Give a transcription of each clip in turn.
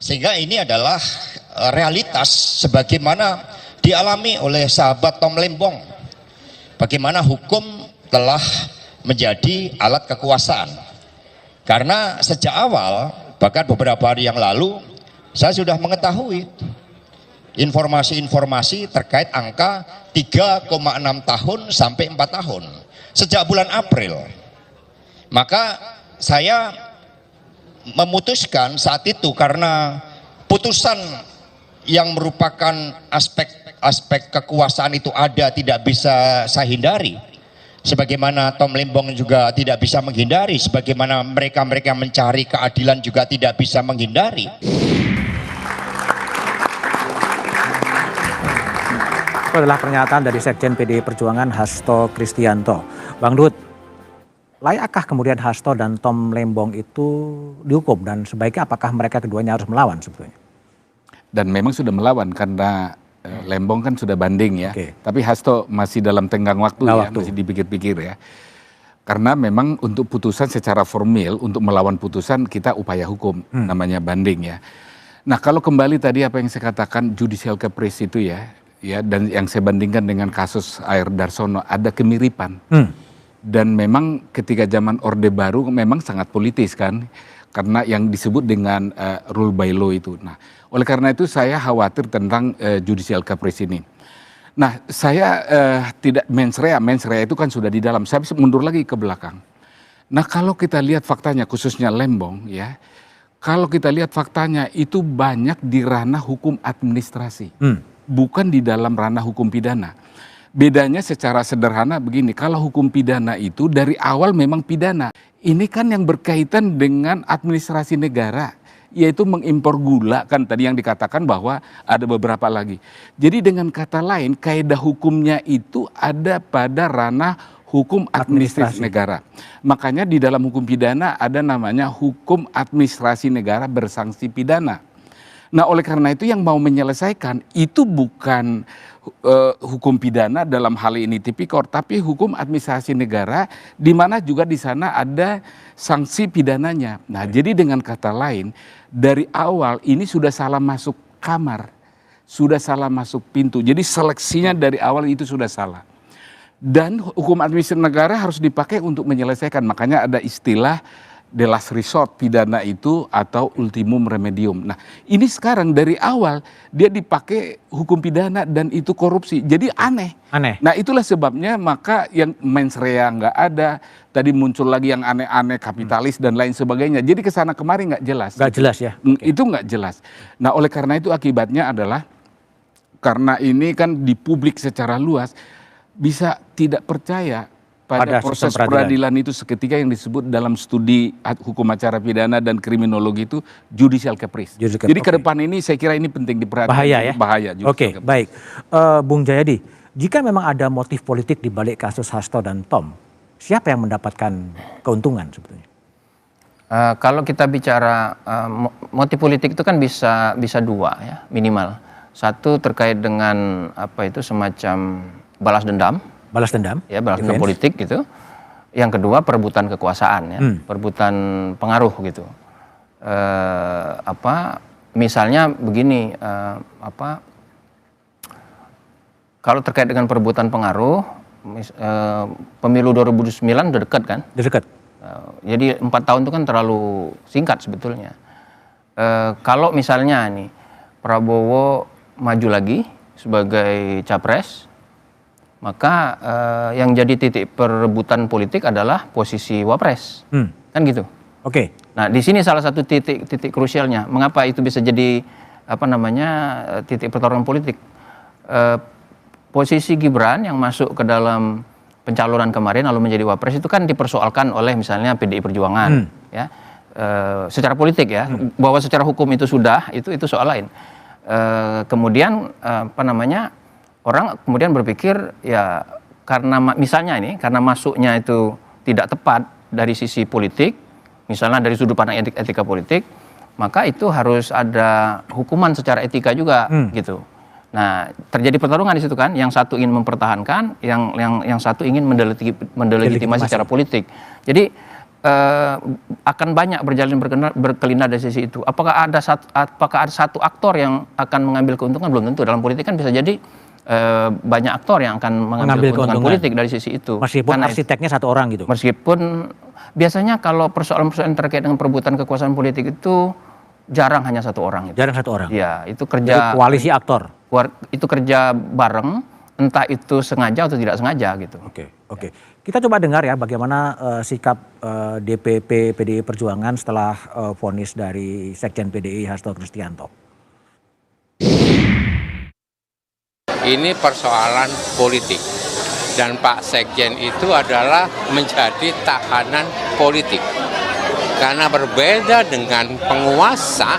Sehingga ini adalah realitas sebagaimana dialami oleh sahabat Tom Lembong. Bagaimana hukum telah menjadi alat kekuasaan. Karena sejak awal, bahkan beberapa hari yang lalu, saya sudah mengetahui informasi-informasi terkait angka 3,6 tahun sampai 4 tahun sejak bulan April. Maka saya memutuskan saat itu karena putusan yang merupakan aspek kekuasaan itu ada, tidak bisa saya hindari. Sebagaimana Tom Lembong juga tidak bisa menghindari, sebagaimana mereka-mereka mencari keadilan juga tidak bisa menghindari. Itu adalah pernyataan dari Sekjen PDI Perjuangan Hasto Kristianto. Bang Ruhut, layakkah kemudian Hasto dan Tom Lembong itu dihukum, dan sebaiknya apakah mereka keduanya harus melawan sebetulnya? Dan memang sudah melawan karena Lembong kan sudah banding ya. Tapi Hasto masih dalam tenggang waktu ya, masih dipikir-pikir ya. Karena memang untuk putusan secara formil, untuk melawan putusan kita upaya hukum, namanya banding ya. Nah kalau kembali tadi apa yang saya katakan judicial caprice itu ya, dan yang saya bandingkan dengan kasus Air Darsono ada kemiripan. Dan memang ketika zaman Orde Baru memang sangat politis kan, karena yang disebut dengan rule by law itu. Nah, oleh karena itu saya khawatir tentang judicial caprice ini. Nah, saya tidak mens rea itu kan sudah di dalam. Saya bisa mundur lagi ke belakang. Nah, kalau kita lihat faktanya khususnya Lembong ya, kalau kita lihat faktanya itu banyak di ranah hukum administrasi, bukan di dalam ranah hukum pidana. Bedanya secara sederhana begini, kalau hukum pidana itu dari awal memang pidana. Ini kan yang berkaitan dengan administrasi negara, yaitu mengimpor gula kan tadi yang dikatakan bahwa ada beberapa lagi. Jadi dengan kata lain, kaidah hukumnya itu ada pada ranah hukum administrasi negara. Makanya di dalam hukum pidana ada namanya hukum administrasi negara bersanksi pidana. Nah oleh karena itu yang mau menyelesaikan itu bukan hukum pidana dalam hal ini tipikor, tapi hukum administrasi negara di mana juga di sana ada sanksi pidananya. Nah jadi dengan kata lain dari awal ini sudah salah masuk kamar, sudah salah masuk pintu. Jadi seleksinya dari awal itu sudah salah. Dan hukum administrasi negara harus dipakai untuk menyelesaikan. Makanya ada istilah the last resort pidana itu atau ultimum remedium. Nah ini sekarang dari awal dia dipakai hukum pidana dan itu korupsi. Jadi aneh. Nah itulah sebabnya maka yang mens rea nggak ada. Tadi muncul lagi yang aneh-aneh kapitalis dan lain sebagainya. Jadi kesana kemari nggak jelas. Nggak jelas ya? Itu nggak jelas. Nah oleh karena itu akibatnya adalah karena ini kan di publik secara luas bisa tidak percaya pada proses peradilan itu seketika yang disebut dalam studi hukum acara pidana dan kriminologi itu judicial caprice. Jadi ke depan ini saya kira ini penting diperhatikan. Bahaya ya? Bahaya. Oke, baik. Bung Jayadi, jika memang ada motif politik di balik kasus Hasto dan Tom, siapa yang mendapatkan keuntungan sebetulnya? Kalau kita bicara motif politik itu kan bisa dua ya minimal. Satu terkait dengan apa itu semacam balas dendam. Balas dendam? Ya, balas dendam politik gitu. Yang kedua perebutan kekuasaan ya, perebutan pengaruh gitu. Misalnya begini, kalau terkait dengan perebutan pengaruh, pemilu 2009 udah dekat kan? Udah dekat. Jadi 4 tahun itu kan terlalu singkat sebetulnya. Kalau misalnya nih Prabowo maju lagi sebagai capres, maka yang jadi titik perebutan politik adalah posisi wapres, kan gitu. Oke. Nah di sini salah satu titik krusialnya. Mengapa itu bisa jadi titik pertarungan politik? Posisi Gibran yang masuk ke dalam pencalonan kemarin lalu menjadi wapres itu kan dipersoalkan oleh misalnya PDI Perjuangan, ya. Secara politik ya, bahwa secara hukum itu sudah itu soal lain. Kemudian orang kemudian berpikir ya karena misalnya ini karena masuknya itu tidak tepat dari sisi politik, misalnya dari sudut pandang etika politik, maka itu harus ada hukuman secara etika juga gitu. Nah terjadi pertarungan di situ kan, yang satu ingin mempertahankan, yang satu ingin mendelegitimasi secara politik. Jadi akan banyak berkelina dari sisi itu. Apakah ada satu aktor yang akan mengambil keuntungan? Belum tentu. Dalam politik kan bisa jadi banyak aktor yang akan mengambil keuntungan politik dari sisi itu. Meskipun arsiteknya satu orang gitu. Meskipun biasanya kalau persoalan-persoalan terkait dengan perebutan kekuasaan politik itu jarang hanya satu orang. Jarang satu orang. Ya, itu kerja jadi koalisi aktor. Itu kerja bareng, entah itu sengaja atau tidak sengaja gitu. Oke. Kita coba dengar ya bagaimana sikap DPP PDI Perjuangan setelah vonis dari Sekjen PDI Hasto Kristianto. Ini persoalan politik dan Pak Sekjen itu adalah menjadi tahanan politik. Karena berbeda dengan penguasa,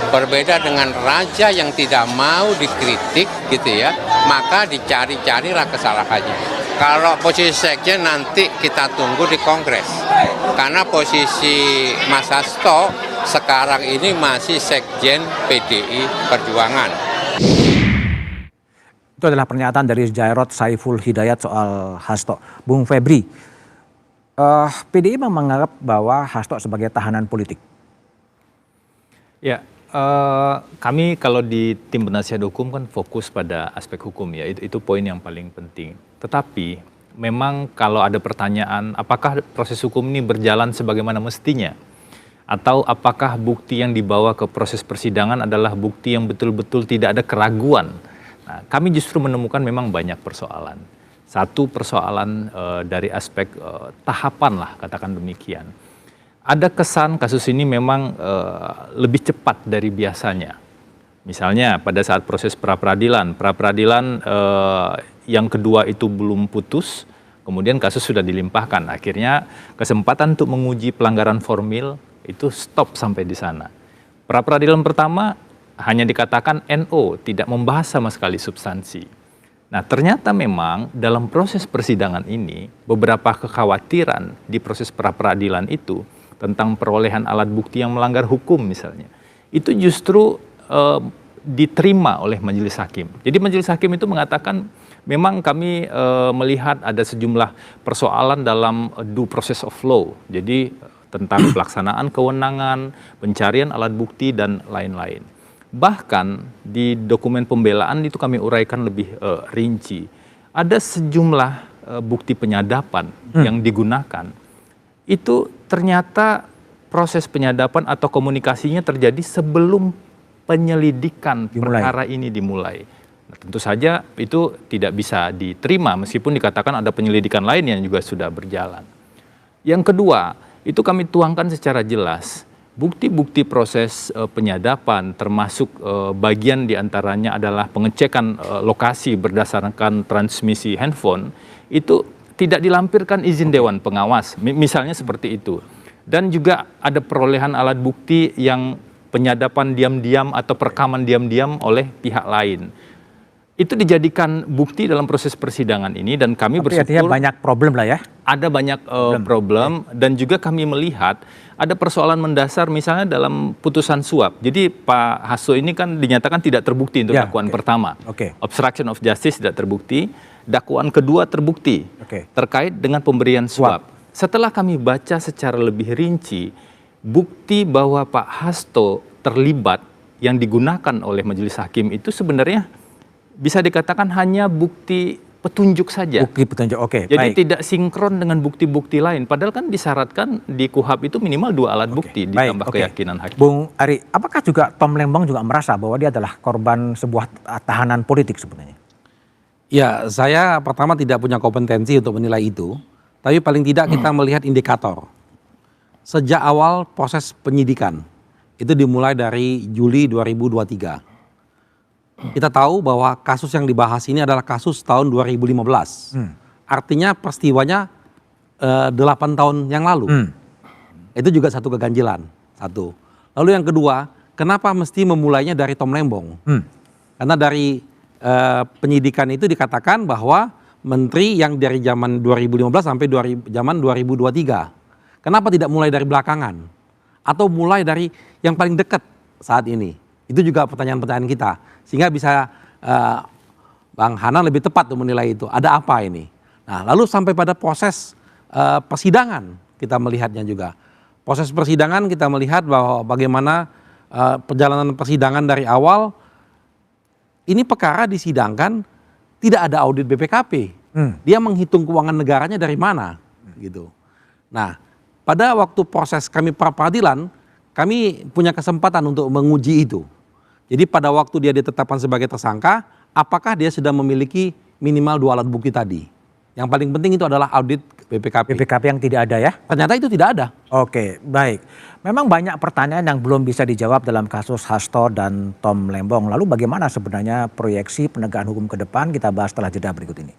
berbeda dengan raja yang tidak mau dikritik gitu ya, maka dicari-carilah kesalahannya. Kalau posisi sekjen nanti kita tunggu di Kongres. Karena posisi Mas Hasto sekarang ini masih Sekjen PDI Perjuangan. Itu adalah pernyataan dari Jarod Saiful Hidayat soal Hasto. Bung Febri, PDI menganggap bahwa Hasto sebagai tahanan politik. Ya, kami kalau di tim penasihat hukum kan fokus pada aspek hukum ya, itu poin yang paling penting. Tetapi memang kalau ada pertanyaan apakah proses hukum ini berjalan sebagaimana mestinya, atau apakah bukti yang dibawa ke proses persidangan adalah bukti yang betul-betul tidak ada keraguan. Nah, kami justru menemukan memang banyak persoalan. Satu persoalan dari aspek tahapan lah, katakan demikian. Ada kesan kasus ini memang lebih cepat dari biasanya. Misalnya pada saat proses pra-peradilan yang kedua itu belum putus, kemudian kasus sudah dilimpahkan. Akhirnya kesempatan untuk menguji pelanggaran formil itu stop sampai di sana. Pra-peradilan pertama hanya dikatakan NO, tidak membahas sama sekali substansi. Nah, ternyata memang dalam proses persidangan ini beberapa kekhawatiran di proses pra-peradilan itu tentang perolehan alat bukti yang melanggar hukum misalnya, itu justru diterima oleh majelis hakim. Jadi majelis hakim itu mengatakan memang kami melihat ada sejumlah persoalan dalam due process of law. Jadi tentang pelaksanaan kewenangan, pencarian alat bukti dan lain-lain. Bahkan di dokumen pembelaan itu kami uraikan lebih rinci. Ada sejumlah bukti penyadapan yang digunakan. Itu ternyata proses penyadapan atau komunikasinya terjadi sebelum penyelidikan perkara ini dimulai. Nah, tentu saja itu tidak bisa diterima meskipun dikatakan ada penyelidikan lain yang juga sudah berjalan. Yang kedua, itu kami tuangkan secara jelas. Bukti-bukti proses penyadapan termasuk bagian diantaranya adalah pengecekan lokasi berdasarkan transmisi handphone itu tidak dilampirkan izin Dewan Pengawas, misalnya seperti itu. Dan juga ada perolehan alat bukti yang penyadapan diam-diam atau perekaman diam-diam oleh pihak lain. Itu dijadikan bukti dalam proses persidangan ini dan kami bersyukur. Artinya banyak problem lah ya. Ada banyak problem dan juga kami melihat ada persoalan mendasar misalnya dalam putusan suap. Jadi Pak Hasto ini kan dinyatakan tidak terbukti untuk dakwaan pertama. Obstruction of justice tidak terbukti. Dakwaan kedua terbukti terkait dengan pemberian suap. Setelah kami baca secara lebih rinci, bukti bahwa Pak Hasto terlibat yang digunakan oleh majelis hakim itu sebenarnya bisa dikatakan hanya bukti petunjuk saja. Bukti petunjuk, Jadi tidak sinkron dengan bukti-bukti lain. Padahal kan disyaratkan di KUHP itu minimal 2 alat bukti ditambah keyakinan hakim. Bung Ari, apakah juga Tom Lembong juga merasa bahwa dia adalah korban sebuah tahanan politik sebenarnya? Ya, saya pertama tidak punya kompetensi untuk menilai itu. Tapi paling tidak kita melihat indikator. Sejak awal proses penyidikan, itu dimulai dari Juli 2023. Kita tahu bahwa kasus yang dibahas ini adalah kasus tahun 2015. Artinya peristiwanya 8 tahun yang lalu. Itu juga satu keganjilan. Satu. Lalu yang kedua, kenapa mesti memulainya dari Tom Lembong? Karena dari penyidikan itu dikatakan bahwa menteri yang dari zaman 2015 sampai zaman 2023. Kenapa tidak mulai dari belakangan? Atau mulai dari yang paling dekat saat ini? Itu juga pertanyaan-pertanyaan kita. Sehingga bisa Bang Hanan lebih tepat untuk menilai itu. Ada apa ini? Nah, lalu sampai pada proses persidangan. kita melihatnya juga. Proses persidangan kita melihat bahwa bagaimana perjalanan persidangan dari awal, ini perkara disidangkan tidak ada audit BPKP. Dia menghitung keuangan negaranya dari mana gitu. Nah, pada waktu proses kami pra peradilan, kami punya kesempatan untuk menguji itu. Jadi pada waktu dia ditetapkan sebagai tersangka, apakah dia sudah memiliki minimal 2 alat bukti tadi. Yang paling penting itu adalah audit BPKP. BPKP yang tidak ada ya? Ternyata itu tidak ada. Oke, baik. Memang banyak pertanyaan yang belum bisa dijawab dalam kasus Hasto dan Tom Lembong. Lalu bagaimana sebenarnya proyeksi penegakan hukum ke depan? Kita bahas setelah jeda berikut ini.